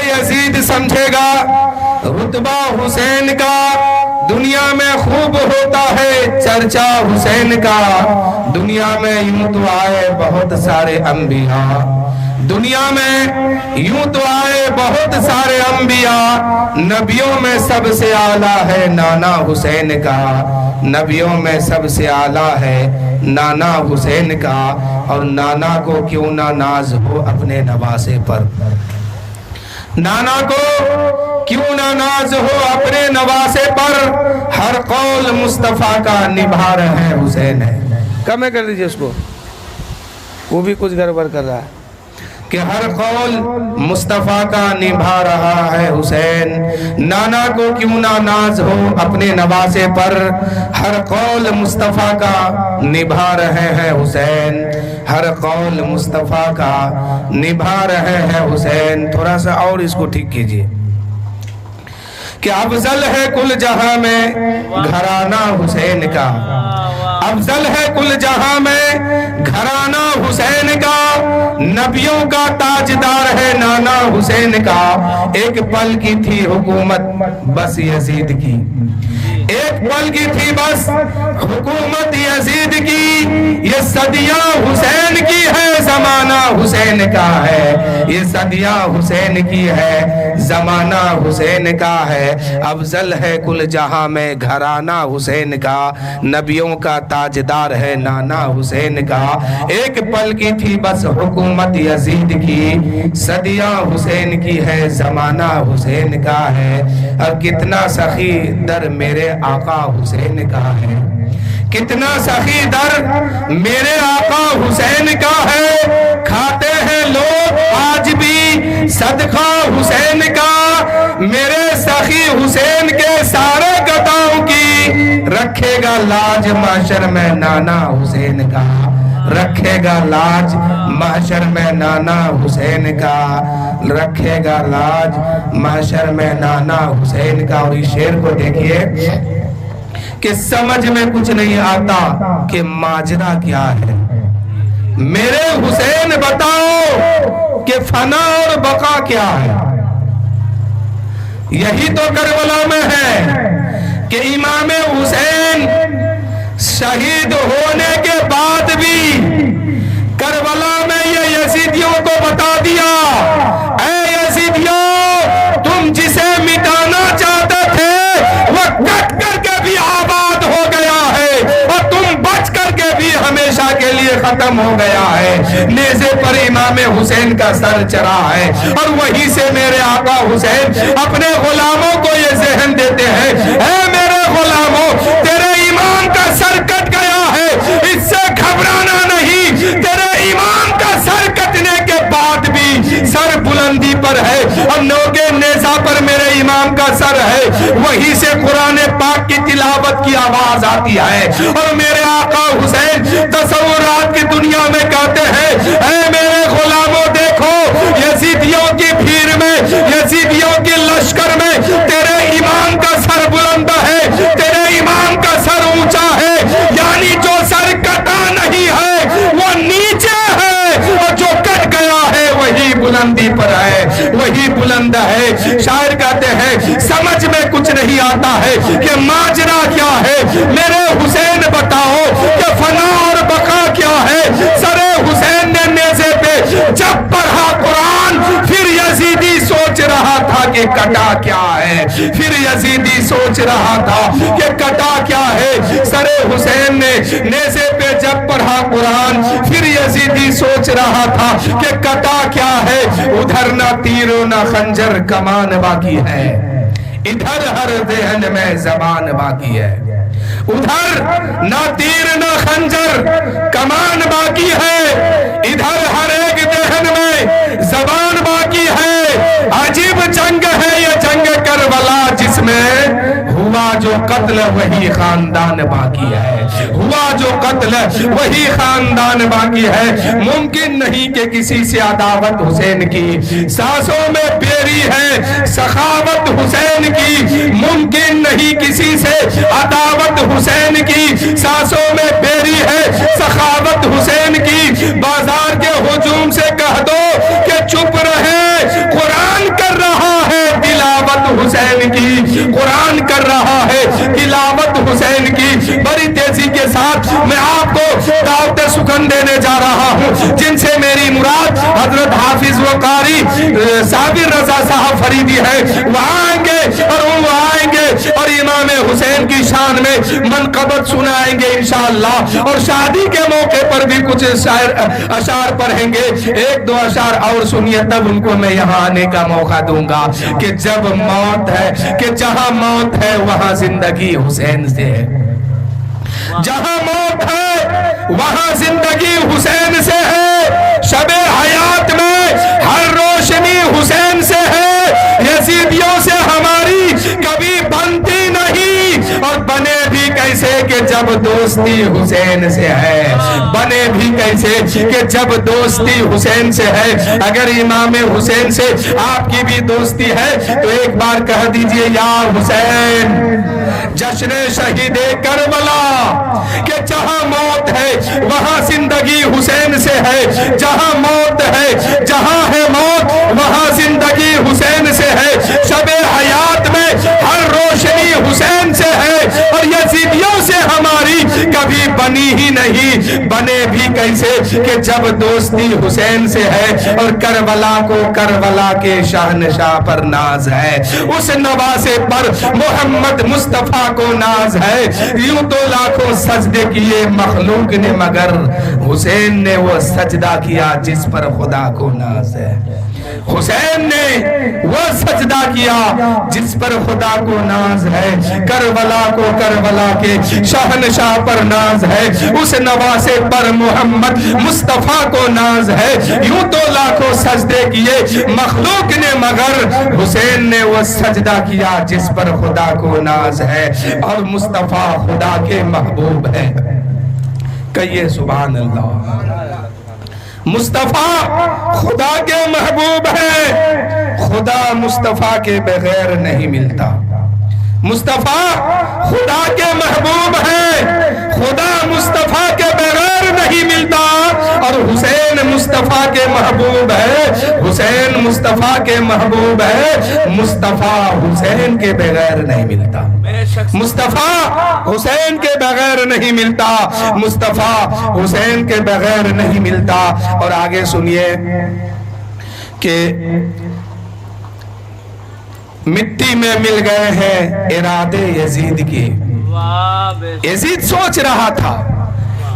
یزید سمجھے گا رتبہ حسین کا دنیا میں خوب ہوتا ہے چرچا حسین کا، دنیا میں یوں تو آئے بہت سارے انبیاء، دنیا میں یوں تو آئے بہت سارے انبیاء، نبیوں میں سب سے اعلیٰ ہے نانا حسین کا، نبیوں میں سب سے اعلیٰ ہے نانا حسین کا، اور نانا کو کیوں نہ ناز ہو اپنے نواسے پر، نانا کو کیوں نہ ناز ہو اپنے نواسے پر، ہر قول مصطفیٰ کا نبھا رہے حسین ہے۔ کم ہے کر دیجئے اس کو، وہ بھی کچھ گڑبڑ کر رہا ہے کہ ہر قول مصطفیٰ کا نبھا رہا ہے حسین، نانا کو کیوں نہ ناز ہو اپنے نواسے پر، ہر قول مصطفیٰ کا نبھا رہے ہیں حسین، ہر قول مصطفیٰ کا نبھا رہے ہیں حسین۔ تھوڑا سا اور اس کو ٹھیک کیجئے کہ افضل ہے کل جہاں میں گھرانہ حسین کا، افضل ہے کل جہاں میں گھرانہ حسین کا، نبیوں کا تاجدار ہے نانا حسین کا، ایک پل کی تھی حکومت بس یزید کی، ایک پل کی تھی بس حکومت یزید کی، یہ صدیاں حسین کی ہے زمانہ حسین کا ہے، یہ صدیاں حسین کی ہے زمانہ حسین کا ہے، افضل ہے کل جہاں میں گھرانہ حسین کا، نبیوں کا تاجدار ہے نانا حسین کا، ایک پل کی تھی بس حکومت یزید کی، صدیاں حسین کی ہے زمانہ حسین کا ہے، اور کتنا سخی در میرے آقا حسین کا ہے، کتنا سخی در میرے آقا حسین کا ہے، کھاتے ہیں لوگ آج بھی صدقہ حسین کا، میرے سخی حسین کے سارے گداؤں کی رکھے گا لاج محشر میں نانا حسین کا، رکھے گا لاج محشر میں نانا حسین کا، رکھے گا لاج محشر میں نانا حسین کا۔ اور اس شعر کو دیکھیے کہ سمجھ میں کچھ نہیں آتا کہ ماجرا کیا ہے، میرے حسین بتاؤ کہ فنا اور بقا کیا ہے، یہی تو کربلا میں ہے کہ امام حسین شہید ہونے کے بعد بھی کربلا میں یہ یزیدیوں کو بتا دیا، اے یزیدیوں تم جسے مٹانا چاہتے تھے وہ کٹ کر کے بھی آباد ہو گیا ہے، اور تم بچ کر کے بھی ہمیشہ کے لیے ختم ہو گیا ہے، نیزے پر امام حسین کا سر چڑھا ہے، اور وہیں سے میرے آقا حسین اپنے غلاموں کو یہ ذہن دیتے ہیں، اے میرے غلاموں تیرے امام کا سر کٹ گیا ہے، اس سے گھبرانا نہیں، تیرے امام کا سر کٹنے کے بعد بھی سر بلندی پر ہے، اور نوکے نیزہ پر میرے امام کا سر ہے، وہیں سے قرآن پاک کی تلاوت کی آواز آتی ہے، اور میرے آقا حسین تصورات کی دنیا میں کہتے ہیں، اے میرے غلاموں دیکھو یزیدیوں کی بھیڑ میں، یزیدیوں کی لشکر میں تیرے امام کا سر بلند ہے، تیرے امام کا سر اونچا ہے، یعنی جو سر کٹا نہیں ہے وہ نیچے ہے، اور جو کٹ گیا ہے وہی بلندی پر ہے، وہی بلند ہے۔ شاعر کہتے ہیں سمجھ میں کچھ نہیں آتا ہے کہ ماجرا کیا ہے، میرے حسین بتاؤ کہ فنا اور بقا کیا ہے۔ سر حسین نے نیزے پہ جب پڑھا قرآن پھر یزیدی سوچ رہا تھا کہ کٹا کیا ہے، پھر یزیدی سوچ رہا تھا کہ کٹا کیا ہے۔ سر حسین نے نیزے پہ جب پڑھا قرآن پھر یزیدی سوچ رہا تھا کہ کٹا کیا ہے، ادھر نہ تیر و نہ خنجر کمان باقی ہے، ادھر ہر ذہن میں زبان باقی ہے، ادھر نہ تیر نہ خنجر کمان باقی ہے، ادھر ہر ایک ذہن میں زبان باقی ہے۔ عجیب جنگ ہے یہ جنگ کربلا، جس میں ہوا جو قتل وہی خاندان باقی ہے، ہوا جو قتل وہی خاندان باقی ہے۔ ممکن نہیں کہ کسی سے عداوت حسین کی، سانسوں میں بیری ہے سخاوت حسین کی، ممکن نہیں کسی سے عداوت حسین کی، سانسوں میں بیری ہے سخاوت حسین کی۔ بازار کے ہجوم سے کہہ دو کہ چپ رہے، قرآن کر رہا दुश्मन देने जा रहा हूँ, जिनसे मेरी मुराद हजरत हाफिज व कारी साबिर रजा साहब फरीदी है, वो आएंगे और वो आएंगे और इमाम हुसैन की शान में मनक़बत सुनाएंगे इंशाअल्लाह। और शादी के मौके पर भी कुछ अशार पढ़ेंगे, एक दो अशार और सुनिए, तब उनको मैं यहाँ आने का मौका दूंगा कि जब मौत है, कि जहां मौत है वहां जिंदगी हुसैन से है, जहां मौत है वहां जिंदगी हुसैन से है, शबे हयात में हर रोशनी हुसैन से है। यजीदियों से हमारी कभी बनती नहीं, और बने भी कैसे कि जब दोस्ती हुसैन से है, बने भी कैसे कि जब दोस्ती हुसैन से है। अगर इमाम हुसैन से आपकी भी दोस्ती है तो एक बार कह दीजिए, या हुसैन जश्न शहीद करबला, कि जहां मौत है वहां जिंदगी हुसैन से है, जहां मौत है, जहां है मौत वहां जिंदगी हुसैन से है। शबे हयात में हर रोशनी हुसैन से है, और यजीदियों से हमारी कभी बनी ही नहीं, बने भी कैसे कि जब दोस्ती हुसैन से है। और करबला को करबला के शहनशाह पर नाज है, उस नवासे पर मोहम्मद मुस्तफा को नाज है। यूं तो लाखों सजदे किए मखलूक ने, मगर हुसैन ने वो सजदा किया जिस पर खुदा को नाज है। हुसैन ने वो सजदा किया जिस पर खुदा को नाज है। करबला को करबला के शहनशाह पर नाज है, उस नवासे पर मोहम्मद मुस्तफा को नाज है। यूं तो लाखों सजदे किए मखलूक ने, मगर हुसैन ने वो सजदा किया जिस पर खुदा को नाज है। और मुस्तफा खुदा के महबूब है, कहिए सुभान अल्लाह। मुस्तफा खुदा के महबूब है, खुदा मुस्तफा के बगैर नहीं मिलता। मुस्तफा खुदा के महबूब है, खुदा मुस्तफा के बगैर नहीं मिलता। और हुसैन मुस्तफा के महबूब है, हुसैन मुस्तफा के महबूब है, मुस्तफा हुसैन के बगैर नहीं मिलता। मुस्तफा हुसैन के बगैर नहीं मिलता, मुस्तफा हुसैन के बगैर नहीं मिलता। और आगे सुनिए कि मिट्टी में मिल गए हैं इरादे यजीद के। यजीद सोच रहा था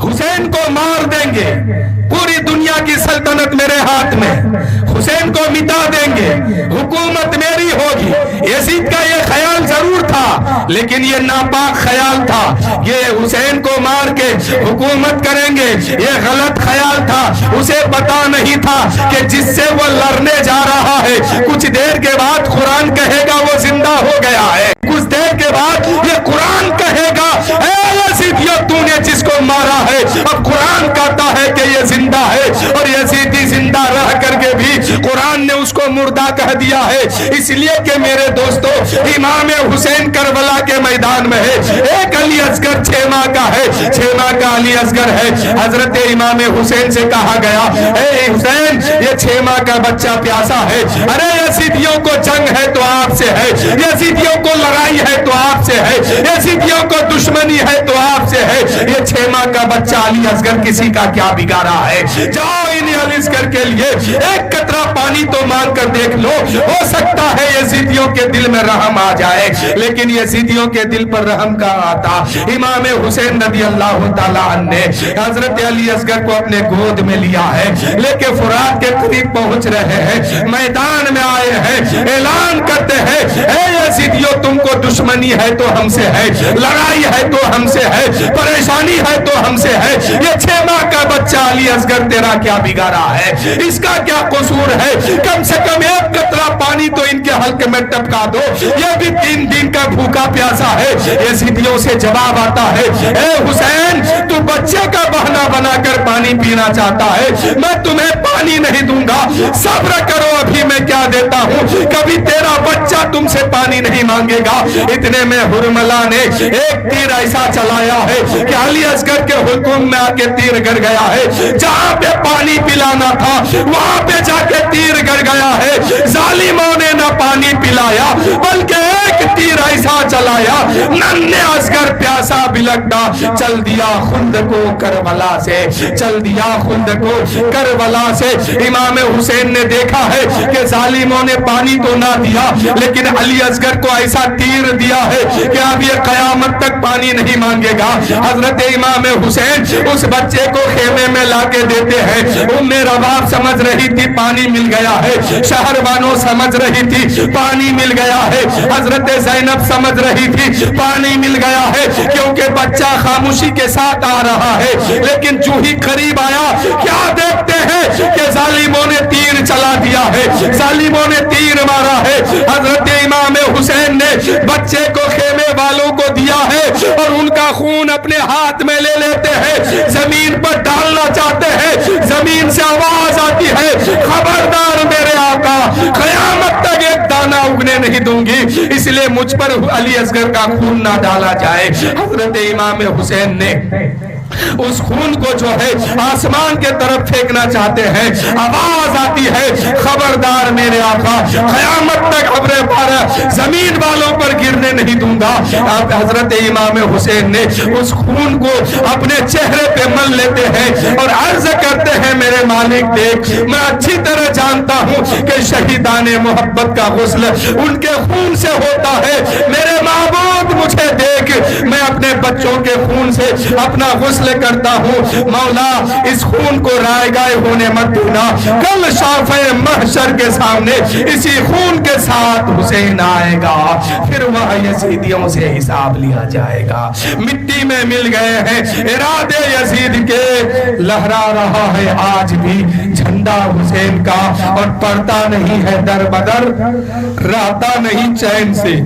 हुसैन को मार देंगे, पूरी दुनिया की सल्तनत मेरे हाथ में, हुसैन को मिटा देंगे, हुकूमत मेरी होगी। यजीद का ये ख्याल जरूर था, लेकिन ये नापाक ख्याल था। ये हुसैन को मार के हुकूमत करेंगे, ये गलत ख्याल था। उसे पता नहीं था कि जिससे वो लड़ने जा रहा है, कुछ देर के बाद कुरान कहेगा वो जिंदा हो गया है। कुछ देर के बाद ये कुरान कहेगा, ए यजीदियों तूने जिसको मारा है, अब कुरान कहता है कि ये जिंदा है। और यजीदी जिंदा रह करके भी कुरान ने उसको मुर्दा कह दिया है। इसलिए कि मेरे दोस्तों, इमाम हुसैन करबला के मैदान में है। एक अली असगर 6 माह का है, 6 माह का अली असगर है। हजरत इमाम हुसैन से कहा गया, ए हुसैन ये 6 माह का बच्चा प्यासा है। अरे यजीदियों को जंग है तो आपसे है, यजीदियों को लड़ाई है तो आपसे है, यजीदियों को दुश्मनी है तो आपसे है। ये 6 माह का बच्चा अली असगर किसी का क्या बिगाड़ा है? जाओ इन अली असगर के लिए एक कतरा पानी तो मांग कर देख लो, हो सकता है यजीदियों के दिल में रहम आ जाए। लेकिन यजीदियों के दिल पर रहम का आता। इमाम हुसैन रज़ी अल्लाह तआला अन्हु ने हजरत अली असगर को अपने गोद में लिया है, लेके फुरात के करीब पहुंच रहे हैं, मैदान में आए हैं, ऐलान करते हैं, ए यजीदियों तुमको दुश्मनी है तो हमसे है, लड़ाई है तो हमसे है, परेशानी है तो हमसे है। ये 6 माह का बच्चा अली असगर तेरा क्या बिगाड़ा है? इसका क्या कसूर है? कम से कम एक कतरा पानी तो इनके हल्के में टपका दो, ये भी 3 दिन का भूखा प्यासा है। यजीदियों से जवाब आता है, ए हुसैन तू बच्चे का बहाना बनाकर पानी पीना चाहता है, मैं तुम्हें पानी नहीं दूंगा, सब्र करो अभी मैं क्या देता हूँ, कभी तेरा बच्चा तुमसे पानी नहीं मांगेगा। इतने में हुरमला ने एक तीर ऐसा चलाया है कि अली असगर के हुक्म में आके तीर गिर गया है। जहां पे पानी पिलाना था वहां पे जाके तीर गिर गया है। जालिमों ने ना पानी पिलाया, बल्कि एक तीर कैसा चलाया, नन्हे असगर प्यासा बिलखता चल दिया खुद को करबला से, चल दिया खुद को करबला से। इमाम हुसैन ने देखा है कि जालिमों ने पानी तो ना दिया, लेकिन अली असगर को ऐसा तीर दिया है कि अब ये कयामत तक पानी नहीं मांगेगा। हजरत इमाम हुसैन उस बच्चे को खेमे में लाके देते हैं। उम्मे रबाब समझ रही थी पानी मिल गया है, शहरबानो समझ रही थी पानी मिल गया है, हजरत ज़ैनब समझ रही थी पानी मिल गया है, क्योंकि बच्चा खामोशी के साथ आ रहा है। लेकिन जो ही करीब आया, क्या देखते हैं कि जालिमों ने तीर चला दिया है, जालिमों ने तीर मारा है। हजरत इमाम हुसैन ने बच्चे को खेमे वालों को दिया है और उनका खून अपने हाथ में ले लेते हैं, जमीन पर डालना चाहते हैं। जमीन से आवाज आती है, खबरदार मेरे आका, कयामत तक एक दाना उगने नहीं दूंगी, इसलिए मुझ पर अली असगर का खून ना डाला जाए। हजरत इमाम हुसैन ने उस खून को जो है आसमान के तरफ फेंकना चाहते हैं। आवाज आती है, खबरदार मेरे आका, कयामत तक अब्रे बारह जमीन वालों पर गिरने नहीं दूंगा। अब हजरत इमाम हुसैन ने उस खून को अपने चेहरे पे मल लेते हैं और अर्ज करते हैं, मेरे मालिक देख, मैं अच्छी तरह जानता हूँ कि शहीदाने मोहब्बत का गुस्ल उनके खून से होता है। मेरे महबूब मुझे देख, मैं अपने बच्चों के खून से अपना गुस्ल करता हूँ। मौला, इस खून को राय गाय होने मत देना, कल शाफ़े महशर के सामने इसी खून के साथ हुसैन आएगा, फिर वह यजीदियों से हिसाब लिया जाएगा। मिट्टी में मिल गए हैं इरादे यजीद के, लहरा रहा है आज भी झंडा हुसैन का, और पड़ता नहीं है दर बदर, रहता नहीं चैन से,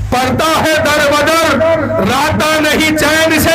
पड़ता है दर बदर, राता नहीं चैन से।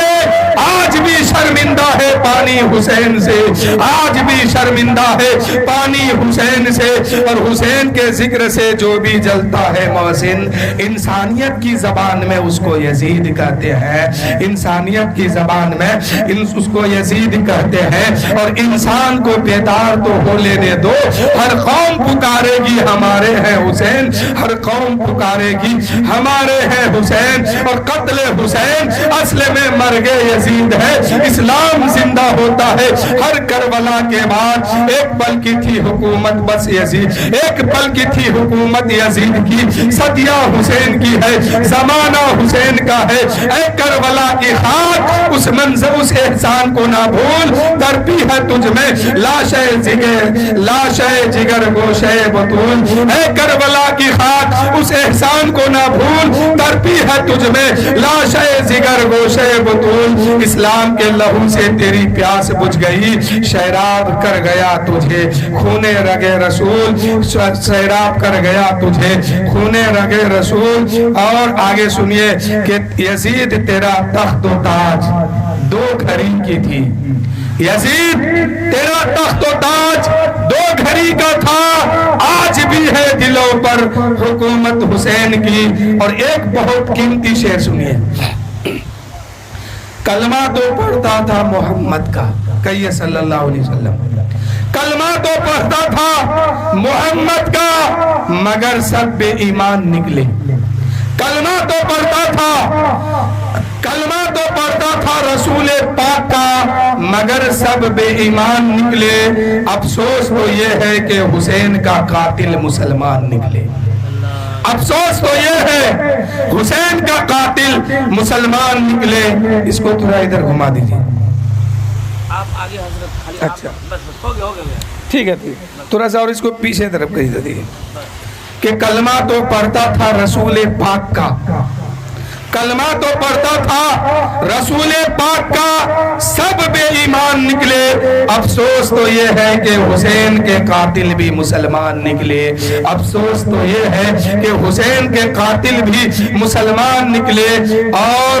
आज भी शर्मिंदा है पानी हुसैन से, आज भी शर्मिंदा है पानी हुसैन से। और हुसैन के जिक्र से जो भी जलता है मोहसिन, इंसानियत की जबान में उसको यजीद कहते हैं, इंसानियत की जबान में उसको यजीद कहते हैं। और इंसान को बेदार तो हो लेने दो, हर कौम पुकारेगी हमारे हैं हुसैन, हर कौम पुकारेगी हमारे हैं हुसैन। और कत्ले हुसैन असले में मर गए यजीद है, इस्लाम जिंदा होता है। हर करबला के बाद एक पल की थी हुकूमत बस यजीद, एक पल की थी हुकूमत यजीद की, सदिया हुसैन की है, जमाना हुसैन का है। ऐ करबला की खाक, उस मंजर उस एहसान को ना भूल, तड़पी है तुझ में लाशे जिगर, लाशे जिगर गोशे बतूल। ऐ करबला की खाक, उस एहसान को ना भूल, तड़पी है तुझ में लाशे जिगर गोशे बतूल। इस्लाम के लहू से तेरी प्यास बुझ गई, शराब कर गया तुझे खूने रगे रसूल, शराब कर गया तुझे खूने रगे रसूल। और आगे सुनिए कि यजीद तेरा तख्त व ताज दो घड़ी की थी, यजीद तेरा तख्त व ताज दो घड़ी का था, आज भी है दिलों पर हुकूमत हुसैन की। और एक बहुत कीमती शेर सुनिए, कलमा तो पढ़ता था मोहम्मद का, कहिए सल्लल्लाहु अलैहि वसल्लम, कलमा तो पढ़ता था मोहम्मद का, मगर सब बेईमान निकले। कलमा तो पढ़ता था, कलमा तो पढ़ता था रसूल पाक का, मगर सब बेईमान निकले। अफसोस तो ये है कि हुसैन का कातिल मुसलमान निकले। अफसोस तो ये है हुसैन का कातिल मुसलमान निकले। इसको थोड़ा इधर घुमा दीजिए, आप आगे हजरत खाली अच्छा बस हो गया ठीक है, थोड़ा सा और इसको पीछे तरफ कर दीजिए कि कलमा तो पढ़ता था रसूल पाक का, कलमा तो पढ़ता था रसूल पाक का, सब बेईमान निकले। अफसोस तो ये है कि हुसैन के कातिल भी मुसलमान निकले। अफसोस तो ये है कि हुसैन के कातिल भी मुसलमान निकले। और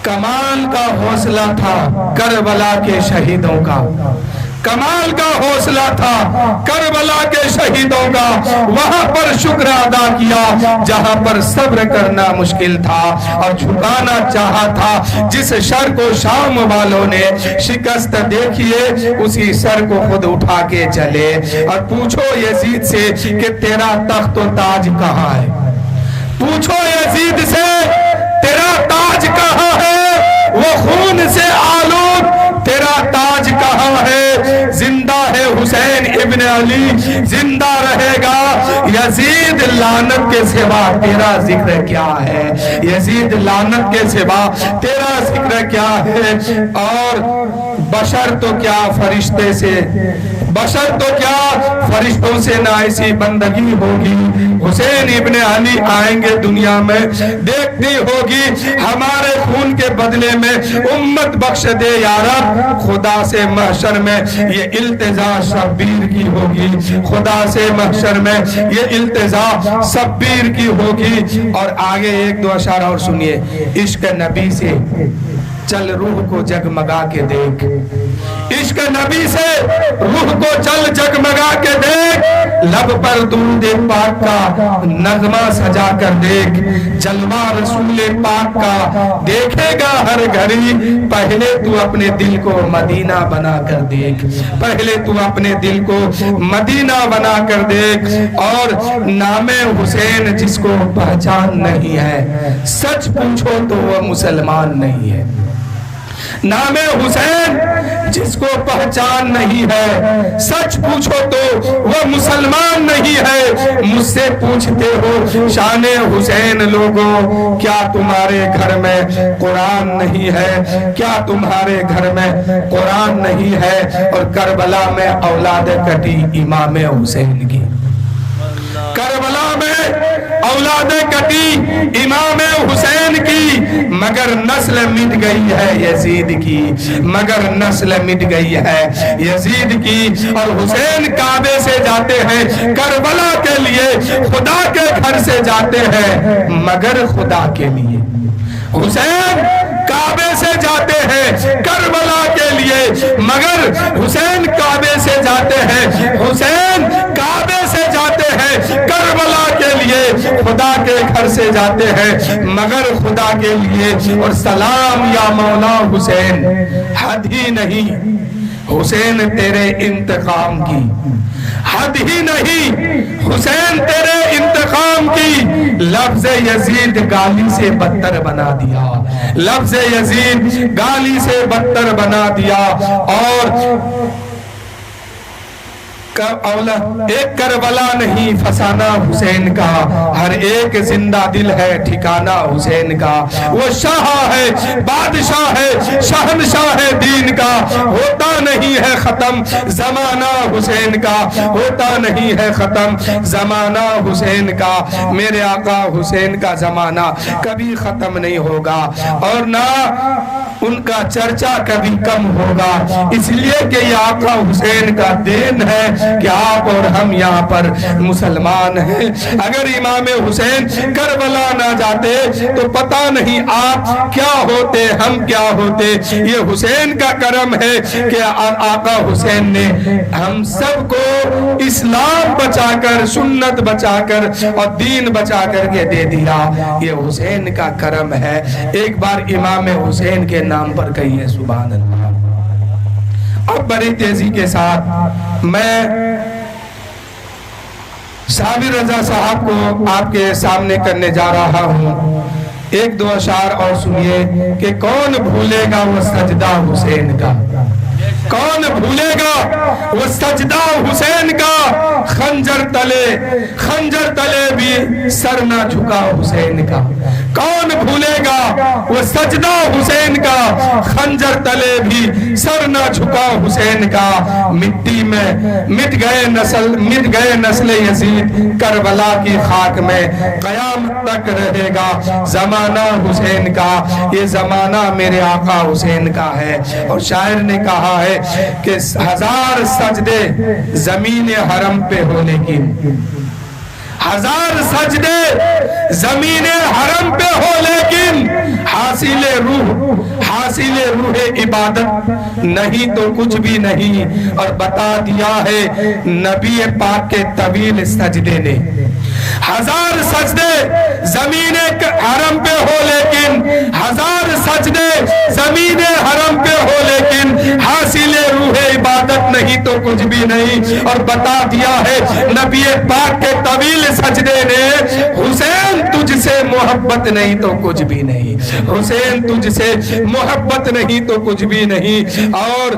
कमाल का हौसला था करबला के शहीदों का, कमाल का हौसला था करबला के शहीदों का। वहां पर शुक्र अदा किया जहां पर सब्र करना मुश्किल था और झुकाना चाहा था। जिस सर को शाम वालों ने शिकस्त देखिए, उसी सर को खुद उठा के चले। और पूछो यजीद से कि तेरा तख्त व ताज कहाँ है, पूछो यजीद से तेरा ताज कहाँ है, वो खून से आलूद तेरा ताज कहाँ है। जिंदा है हुसैन इब्न अली, जिंदा रहेगा यजीद, लानत के सिवा तेरा जिक्र क्या है, यजीद लानत के सिवा तेरा जिक्र क्या है। और बशर तो क्या फरिश्ते से, बशर तो क्या फरिश्तों से ना ऐसी बंदगी होगी। हुसैन इब्न अली आएंगे दुनिया में, देखती होगी हमारे खून के बदले में उम्मत बख्श दे या रब। खुदा से महशर में ये इल्तिजा शब्बीर की होगी, खुदा से महशर में ये इल्तिजा शब्बीर की होगी। और आगे एक दो अशार और सुनिए। इश्क नबी से चल रूह को जगमगा के देख, इश्क नबी से रूह को चल जगमगा के देख, लब पर दुरूद पाक का नगमा सजा कर देख, जलवा रसूल पाक का देखेगा हर घड़ी। पहले तू अपने दिल को मदीना बना कर देख, पहले तू अपने दिल को मदीना बना कर देख। और नामे हुसैन जिसको पहचान नहीं है, सच पूछो तो वह मुसलमान नहीं है। नामे हुसैन जिसको पहचान नहीं है, सच पूछो तो वह मुसलमान नहीं है। मुझसे पूछते हो शाने हुसैन लोगों, क्या तुम्हारे घर में कुरान नहीं है, क्या तुम्हारे घर में कुरान नहीं है। और करबला में औलाद कटी इमाम हुसैन की, करबला में औलाद कटी इमाम हुसैन की, मगर नस्ल मिट गई है यजीद की, मगर नस्ल मिट गई है यजीद की। और हुसैन काबे से जाते हैं करबला के लिए, खुदा के घर से जाते हैं मगर खुदा के लिए। हुसैन काबे से जाते हैं करबला के लिए, मगर हुसैन काबे से जाते हैं, हुसैन काबे से जाते हैं करबला के लिए, खुदा के घर से जाते हैं मगर खुदा के लिए। और सलाम या मौला हुसैन, हद ही नहीं हुसैन तेरे इंतकाम की, हद ही नहीं हुसैन तेरे इंतकाम की। लफ्ज यजीद गाली से बदतर बना दिया, लफ्ज यजीद गाली से बदतर बना दिया। और एक करबला नहीं फसाना हुसैन का, हर एक जिंदा दिल है ठिकाना हुसैन का। वो शाह है, बादशाह है, शहनशाह है दीन का, होता नहीं है खत्म जमाना हुसैन का, होता नहीं है खत्म जमाना हुसैन का। मेरे आका हुसैन का जमाना कभी खत्म नहीं होगा और ना उनका चर्चा कभी कम होगा, इसलिए कि ये आका हुसैन का देन है कि आप और हम यहाँ पर मुसलमान हैं। अगर इमाम हुसैन करबला ना जाते तो पता नहीं आप क्या होते, हम क्या होते। ये हुसैन का करम है कि आका हुसैन ने हम सबको इस्लाम बचाकर, सुन्नत बचाकर और दीन बचा करके दे दिया। ये हुसैन का करम है। एक बार इमाम हुसैन के नाम पर कहिए सुभान अल्लाह। अब बड़ी तेजी के साथ मैं साबिर रजा साहब को आपके सामने करने जा रहा हूँ। एक दो अशार और सुनिए कि कौन भूलेगा वो सजदा हुसैन का, कौन भूलेगा वो सजदा हुसैन का। खंजर तले भी सर ना झुका हुसैन का, कौन भूलेगा वो सजदा हुसैन का। खंजर तले भी सर ना झुका हुसैन का। मिट्टी में मिट गए नस्ल यजीद करबला की खाक में, कयामत तक रहेगा जमाना हुसैन का। ये जमाना मेरे आका हुसैन का है। और शायर ने कहा है कि 1000 सजदे जमीन हरम पे हो, लेकिन 1000 सजदे जमीन हरम पे हो, लेकिन हासिले रूह इबादत नहीं तो कुछ भी नहीं। और बता दिया है नबी पाक के तवील सजदे ने। 1000 सजदे जमीन हरम पे हो, लेकिन 1000 सजदे जमीन हरम पे हो, लेकिन हासिले रूह इबादत नहीं तो कुछ भी नहीं। और बता दिया है नबी पाक के तवील सजदे ने, हुसैन तुझ से मोहब्बत नहीं तो कुछ भी नहीं, हुसैन तुझसे मोहब्बत नहीं तो कुछ भी नहीं। और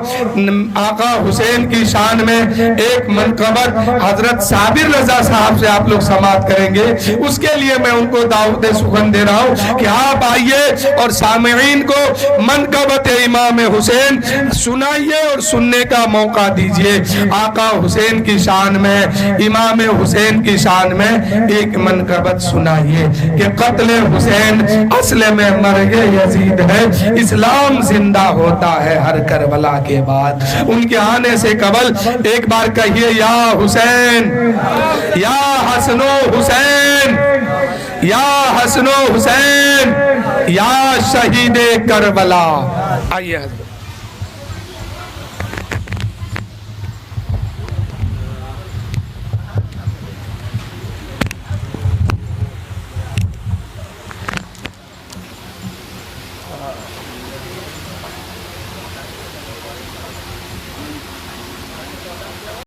आका हुसैन की शान में एक मनकबत हजरत साबिर रजा साहब से आप लोग समाअत करेंगे, उसके लिए मैं उनको दावत सुखन दे रहा हूँ कि आप आइए और सामईन को मनकबत इमाम हुसैन सुनाइए और सुनने का मौका दीजिए। आका हुसैन की शान में, इमाम हुसैन की शान में एक मनकबत सुनाइए कि कत्ल हुसैन असले में मर्गे यजीद है, इस्लाम जिंदा होता है हर करबला के बाद। उनके आने से कबल एक बार कहिए या हुसैन, या हसनो हुसैन, या हसनो हुसैन, या शहीदे करबला। आइए हजरत।